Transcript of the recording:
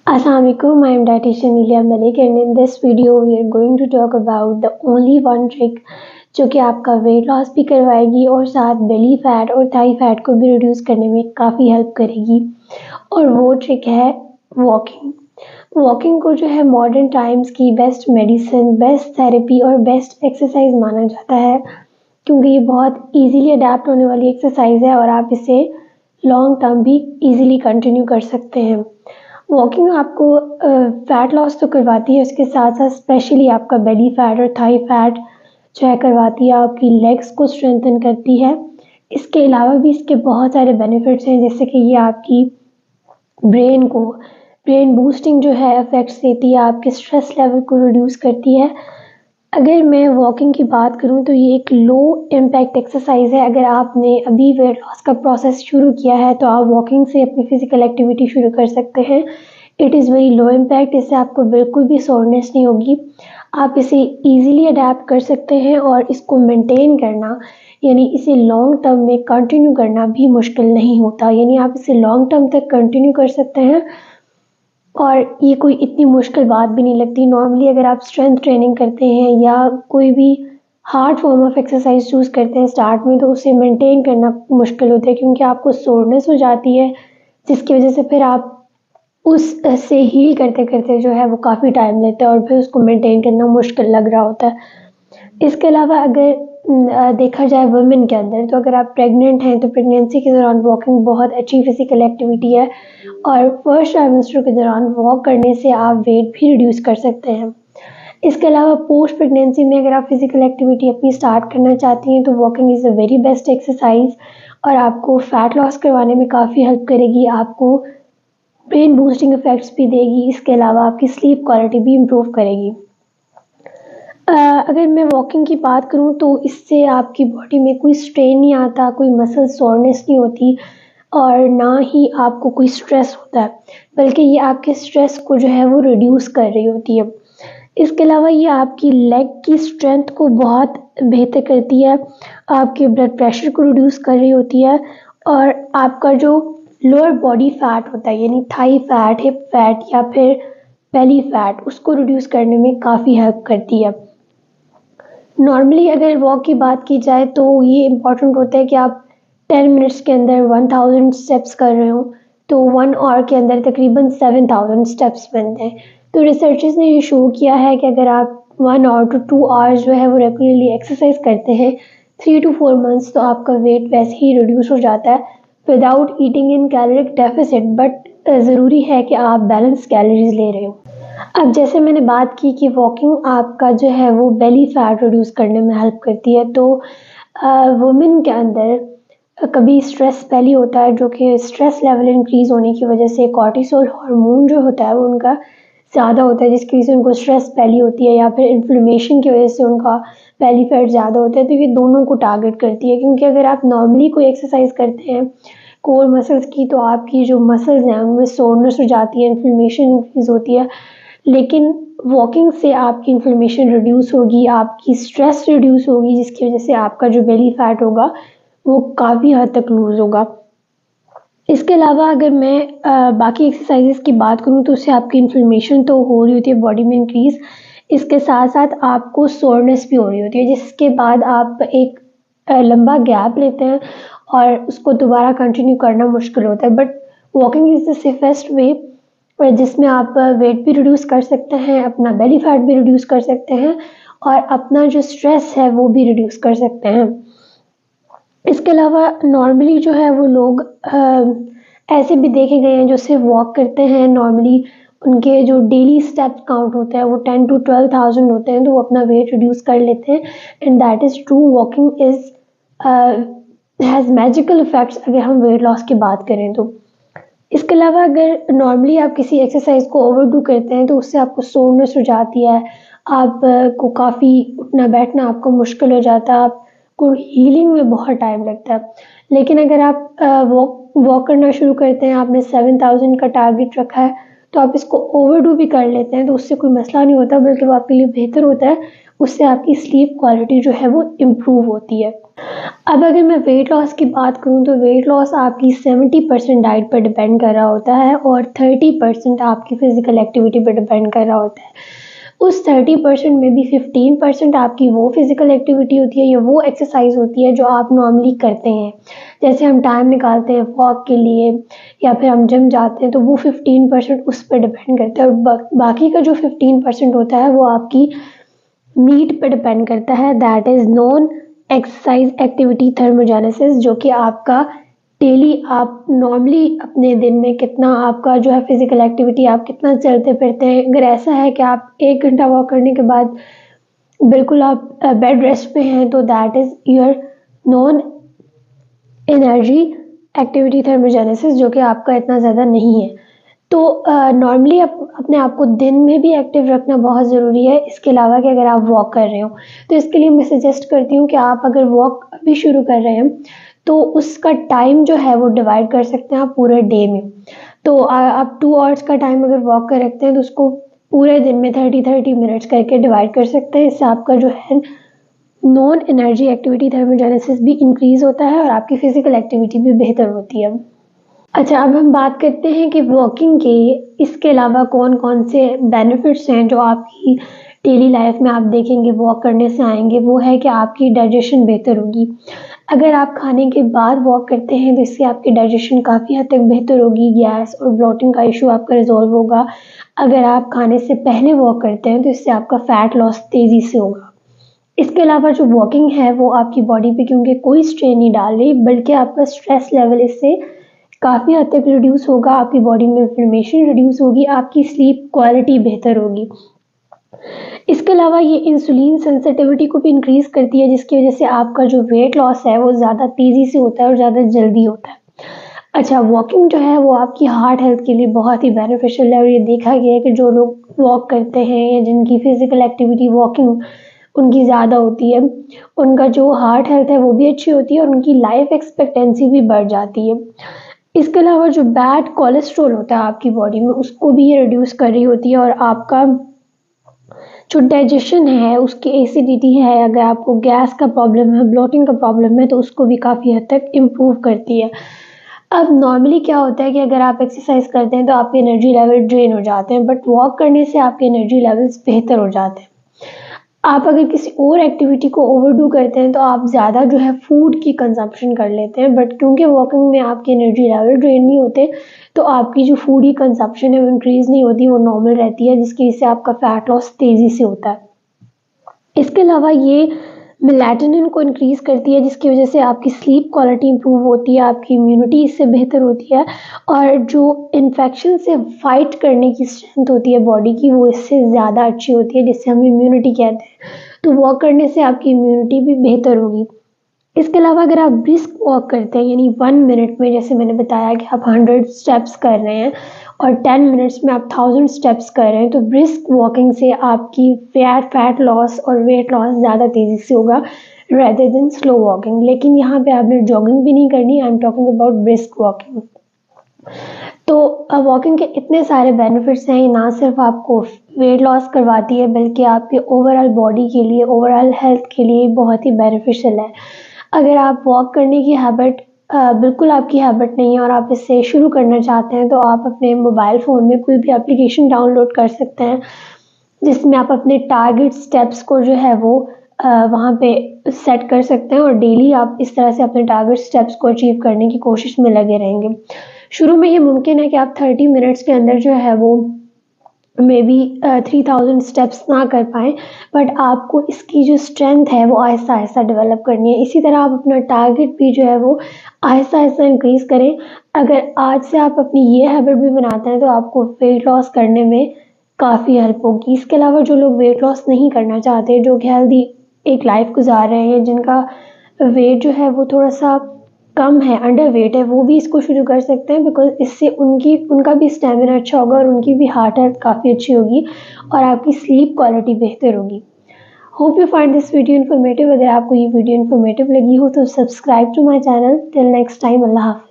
Assalamualaikum, I am dietitian Ilya Malik and in this video we are going to talk about the only one trick जो कि आपका weight loss भी करवाएगी और साथ belly fat और थाई फैट को भी रिड्यूस करने में काफ़ी हेल्प करेगी और वो ट्रिक है वॉकिंग। वॉकिंग को जो है मॉडर्न टाइम्स की बेस्ट मेडिसिन, बेस्ट थेरेपी और बेस्ट एक्सरसाइज माना जाता है क्योंकि ये बहुत इजीली अडेप्ट होने वाली एक्सरसाइज है और आप इसे लॉन्ग टर्म भी इजीली कंटिन्यू कर सकते हैं। वॉकिंग आपको फैट लॉस तो करवाती है, उसके साथ साथ स्पेशली आपका बेली फैट और थाई फैट जो है करवाती है, आपकी लेग्स को स्ट्रेंथन करती है। इसके अलावा भी इसके बहुत सारे बेनिफिट्स हैं, जैसे कि ये आपकी ब्रेन बूस्टिंग जो है इफेक्ट्स देती है, आपके स्ट्रेस लेवल को रिड्यूस करती है। अगर मैं वॉकिंग की बात करूं तो ये एक लो इम्पैक्ट एक्सरसाइज है। अगर आपने अभी वेट लॉस का प्रोसेस शुरू किया है तो आप वॉकिंग से अपनी फिजिकल एक्टिविटी शुरू कर सकते हैं। It is very low impact, इससे आपको बिल्कुल भी सोरनेस नहीं होगी। आप इसे इजीली अडेप्ट कर सकते हैं और इसको मेंटेन करना यानी इसे लॉन्ग टर्म में कंटिन्यू करना भी मुश्किल नहीं होता, यानी आप इसे लॉन्ग टर्म तक कंटिन्यू कर सकते हैं और ये कोई इतनी मुश्किल बात भी नहीं लगती। नॉर्मली अगर आप स्ट्रेंथ ट्रेनिंग करते हैं या कोई भी hard form of exercise choose करते हैं स्टार्ट में, तो उसे मेंटेन करना मुश्किल होता है क्योंकि आपको सोरनेस हो जाती है, जिसकी वजह से फिर आप उससे हील करते करते जो है वो काफ़ी टाइम लेता है और फिर उसको मेंटेन करना मुश्किल लग रहा होता है। इसके अलावा अगर देखा जाए वुमेन के अंदर, तो अगर आप प्रेग्नेंट हैं तो प्रेगनेंसी के दौरान वॉकिंग बहुत अच्छी फिजिकल एक्टिविटी है और फर्स्ट ट्राइमेस्टर के दौरान वॉक करने से आप वेट भी रिड्यूस कर सकते हैं। इसके अलावा पोस्ट प्रेगनेंसी में अगर आप फिजिकल एक्टिविटी अपनी स्टार्ट करना चाहती हैं तो walking is a very best exercise और आपको फैट लॉस करवाने में काफ़ी हेल्प करेगी, आपको ब्रेन बूस्टिंग इफेक्ट्स भी देगी। इसके अलावा आपकी स्लीप क्वालिटी भी इम्प्रूव करेगी। अगर मैं वॉकिंग की बात करूँ तो इससे आपकी बॉडी में कोई स्ट्रेन नहीं आता, कोई मसल सोरनेस नहीं होती और ना ही आपको कोई स्ट्रेस होता है, बल्कि ये आपके स्ट्रेस को जो है वो रिड्यूस कर रही होती है। इसके अलावा ये आपकी लेग की स्ट्रेंथ को बहुत बेहतर करती है, आपके ब्लड प्रेशर को रिड्यूस कर रही होती है और आपका जो लोअर बॉडी फैट होता है यानी थाई फैट, हिप फैट या फिर बेली फैट, उसको रिड्यूस करने में काफ़ी हेल्प करती है। नॉर्मली अगर वॉक की बात की जाए तो ये इम्पॉर्टेंट होता है कि आप 10 मिनट्स के अंदर 1000 स्टेप्स कर रहे हो, तो 1 आवर के अंदर तकरीबन 7000 स्टेप्स बनते हैं। तो रिसर्चर्स ने ये शो किया है कि अगर आप 1 आवर टू 2 आवर्स जो है वो रेगुलरली एक्सरसाइज करते हैं 3 to 4 मंथ्स, तो आपका वेट वैसे ही रिड्यूस हो जाता है without eating in caloric deficit. But ज़रूरी है कि आप बैलेंस कैलोरीज ले रहे हो। अब जैसे मैंने बात की कि वॉकिंग आपका जो है वो बेली फैट रिड्यूस करने में हेल्प करती है, तो वुमेन के अंदर कभी स्ट्रेस बेली होता है, जो कि स्ट्रेस लेवल इंक्रीज़ होने की वजह से कॉर्टिसोल हार्मोन जो होता है वो उनका ज़्यादा होता है, जिसकी वजह से उनको स्ट्रेस बेली होती है या फिर इन्फ्लेमेशन की वजह से उनका बेली फैट ज़्यादा होता है। तो ये दोनों को टारगेट करती है क्योंकि अगर आप नॉर्मली कोई एक्सरसाइज करते हैं कोर मसल्स की, तो आपकी जो मसल्स हैं उनमें सोरनेस हो जाती है, इन्फ्लेमेशन इंक्रीज़ होती है। लेकिन वॉकिंग से आपकी इन्फ्लेमेशन रिड्यूस होगी, आपकी स्ट्रेस रिड्यूस होगी, जिसकी वजह से आपका जो बेली फैट होगा वो काफ़ी हद तक लूज़ होगा। इसके अलावा अगर मैं बाकी एक्सरसाइजेस की बात करूँ तो उससे आपकी इन्फ्लेमेशन तो हो रही होती है बॉडी में इंक्रीज़, इसके साथ साथ आपको सोरनेस भी हो रही होती है, जिसके बाद आप एक लंबा गैप लेते हैं और उसको दोबारा कंटिन्यू करना मुश्किल होता है। But walking is the safest way जिसमें आप वेट भी रिड्यूस कर सकते हैं, अपना बेली फैट भी रिड्यूस कर सकते हैं और अपना जो स्ट्रेस है वो भी रिड्यूस कर सकते हैं। इसके अलावा नॉर्मली जो है वो लोग ऐसे भी देखे गए हैं जो सिर्फ वॉक करते हैं, नॉर्मली उनके जो डेली स्टेप्स काउंट होता है वो 10 to 12,000 होते हैं, तो वो अपना वेट रिड्यूस कर लेते हैं and that is true. Walking is has magical effects अगर हम वेट लॉस की बात करें तो। इसके अलावा अगर नॉर्मली आप किसी एक्सरसाइज को ओवरडू करते हैं तो उससे आपको सोरनेस हो जाती है, आपको काफ़ी उठना बैठना आपको मुश्किल हो जाता है, आपको हीलिंग में बहुत टाइम लगता है। लेकिन अगर आप वॉक करना शुरू करते हैं, आपने 7000 का टारगेट रखा है, तो आप इसको ओवरडू भी कर लेते हैं तो उससे कोई मसला नहीं होता, बल्कि वो आपके लिए बेहतर होता है उससे आपकी स्लीप क्वालिटी जो है वो इम्प्रूव होती है। अब अगर मैं वेट लॉस की बात करूँ तो वेट लॉस आपकी 70% डाइट पर डिपेंड कर रहा होता है और 30% आपकी फ़िज़िकल एक्टिविटी पर डिपेंड कर रहा होता है। उस 30% में भी 15% आपकी वो फ़िज़िकल एक्टिविटी होती है या वो एक्सरसाइज़ होती है जो आप नॉर्मली करते हैं। जैसे हम टाइम निकालते हैं वॉक के लिए या फिर हम जिम जाते हैं, तो वो 15% उस पर डिपेंड करता है और बाकी का जो 15% होता है वो आपकी नीड पे डिपेंड करता है, that is non exercise activity thermogenesis, जो कि आपका डेली आप नॉर्मली अपने दिन में कितना आपका जो है फिजिकल एक्टिविटी आप कितना चलते फिरते हैं। अगर ऐसा है कि आप 1 घंटा वॉक करने के बाद बिल्कुल आप बेड रेस्ट पे हैं, तो that is your non energy activity thermogenesis, जो कि आपका इतना ज़्यादा नहीं है। तो नॉर्मली अपने आप को दिन में भी एक्टिव रखना बहुत ज़रूरी है, इसके अलावा कि अगर आप वॉक कर रहे हो तो इसके लिए मैं सजेस्ट करती हूँ कि आप अगर वॉक अभी शुरू कर रहे हैं तो उसका टाइम जो है वो डिवाइड कर सकते हैं आप पूरे डे में। तो आप 2 आवर्स का टाइम अगर वॉक कर रखते हैं तो उसको पूरे दिन में 30-30 मिनट्स करके डिवाइड कर सकते हैं। इससे आपका जो है नॉन एनर्जी एक्टिविटी थर्मोजेनेसिस भी इंक्रीज़ होता है और आपकी फ़िज़िकल एक्टिविटी भी बेहतर होती है। अच्छा, अब हम बात करते हैं कि वॉकिंग के इसके अलावा कौन-कौन से बेनिफिट्स हैं जो आपकी डेली लाइफ में आप देखेंगे वॉक करने से आएँगे, वो है कि आपकी डाइजेशन बेहतर होगी। अगर आप खाने के बाद वॉक करते हैं तो इससे आपकी डाइजेशन काफ़ी हद तक बेहतर होगी, गैस और ब्लोटिंग का इश्यू आपका रिज़ॉल्व होगा। अगर आप खाने से पहले वॉक करते हैं तो इससे आपका फैट लॉस तेज़ी से होगा। इसके अलावा जो वॉकिंग है वो आपकी बॉडी पे क्योंकि कोई स्ट्रेन नहीं डाल रही, बल्कि आपका स्ट्रेस लेवल इससे काफ़ी हद तक रिड्यूस होगा, आपकी बॉडी में इन्फ्लेमेशन रिड्यूस होगी, आपकी स्लीप क्वालिटी बेहतर होगी। इसके अलावा ये इंसुलिन सेंसिटिविटी को भी इंक्रीज़ करती है, जिसकी वजह से आपका जो वेट लॉस है वो ज़्यादा तेज़ी से होता है और ज़्यादा जल्दी होता है। अच्छा, वॉकिंग जो है वो आपकी हार्ट हेल्थ के लिए बहुत ही बेनिफिशियल है और ये देखा गया है कि जो लोग वॉक करते हैं या जिनकी फ़िज़िकल एक्टिविटी वॉकिंग उनकी ज़्यादा होती है, उनका जो हार्ट हेल्थ है वो भी अच्छी होती है और उनकी लाइफ़ एक्सपेक्टेंसी भी बढ़ जाती है। इसके अलावा जो बैड कोलेस्ट्रॉल होता है आपकी बॉडी में उसको भी ये रिड्यूस कर रही होती है और आपका जो डाइजेशन है, उसकी एसिडिटी है, अगर आपको गैस का प्रॉब्लम है, ब्लोटिंग का प्रॉब्लम है, तो उसको भी काफ़ी हद तक इम्प्रूव करती है। अब नॉर्मली क्या होता है कि अगर आप एक्सरसाइज करते हैं तो आपके एनर्जी लेवल ड्रेन हो जाते हैं, बट वॉक करने से आपके एनर्जी लेवल्स बेहतर हो जाते हैं। आप अगर किसी और एक्टिविटी को ओवरडू करते हैं तो आप ज़्यादा जो है फूड की कंजम्पशन कर लेते हैं, बट क्योंकि वॉकिंग में आपकी एनर्जी लेवल ड्रेन नहीं होते, तो आपकी जो फूड की कंजम्पशन है वो इंक्रीज़ नहीं होती, वो नॉर्मल रहती है, जिसकी वजह से आपका फैट लॉस तेज़ी से होता है। इसके अलावा ये मेलाटोनिन को इंक्रीज़ करती है, जिसकी वजह से आपकी स्लीप क्वालिटी इम्प्रूव होती है, आपकी इम्यूनिटी इससे बेहतर होती है और जो इन्फेक्शन से फाइट करने की स्ट्रेंथ होती है बॉडी की, वो इससे ज़्यादा अच्छी होती है, जिससे हम इम्यूनिटी कहते हैं। तो वॉक करने से आपकी इम्यूनिटी भी बेहतर होगी। इसके अलावा अगर आप ब्रिस्क वॉक करते हैं, यानी 1 मिनट में जैसे मैंने बताया कि आप 100 स्टेप्स कर रहे हैं और 10 मिनट्स में आप 1000 स्टेप्स कर रहे हैं, तो ब्रिस्क वॉकिंग से आपकी फैट लॉस और वेट लॉस ज़्यादा तेज़ी से होगा रेदर देन स्लो वॉकिंग। लेकिन यहाँ पे आपने जॉगिंग भी नहीं करनी, I am talking about brisk walking. तो वॉकिंग के इतने सारे बेनिफिट्स हैं, ये ना सिर्फ आपको वेट लॉस करवाती है बल्कि आपके ओवरऑल बॉडी के लिए, ओवरऑल हेल्थ के लिए बहुत ही बेनिफिशियल है। अगर आप वॉक करने की हैबिट बिल्कुल आपकी हैबिट नहीं है और आप इसे शुरू करना चाहते हैं, तो आप अपने मोबाइल फ़ोन में कोई भी एप्लीकेशन डाउनलोड कर सकते हैं, जिसमें आप अपने टारगेट स्टेप्स को जो है वो वहाँ पे सेट कर सकते हैं और डेली आप इस तरह से अपने टारगेट स्टेप्स को अचीव करने की कोशिश में लगे रहेंगे। शुरू में ये मुमकिन है कि आप 30 मिनट्स के अंदर जो है वो मे बी 3000 स्टेप्स ना कर पाएँ, बट आपको इसकी जो स्ट्रेंथ है वो आहिस्ता-आहिस्ता डेवलप करनी है। इसी तरह आप अपना टारगेट भी जो है वो आहिस्ता-आहिस्ता इंक्रीज़ करें। अगर आज से आप अपनी ये हैबिट भी बनाते हैं तो आपको वेट लॉस करने में काफ़ी हेल्प होगी। इसके अलावा जो लोग वेट लॉस नहीं करना चाहते, जो कि हेल्दी एक लाइफ़ गुज़ार रहे हैं, जिनका वेट जो है वो थोड़ा-सा कम है, अंडर वेट है, वो भी इसको शुरू कर सकते हैं, बिकॉज़ इससे उनका भी स्टैमिना अच्छा होगा और उनकी भी हार्ट हेल्थ काफ़ी अच्छी होगी और आपकी स्लीप क्वालिटी बेहतर होगी। Hope you find this video informative. अगर आपको ये वीडियो इन्फॉर्मेटिव लगी हो तो subscribe to my channel. Till next time, अल्लाह हाफ़िज़।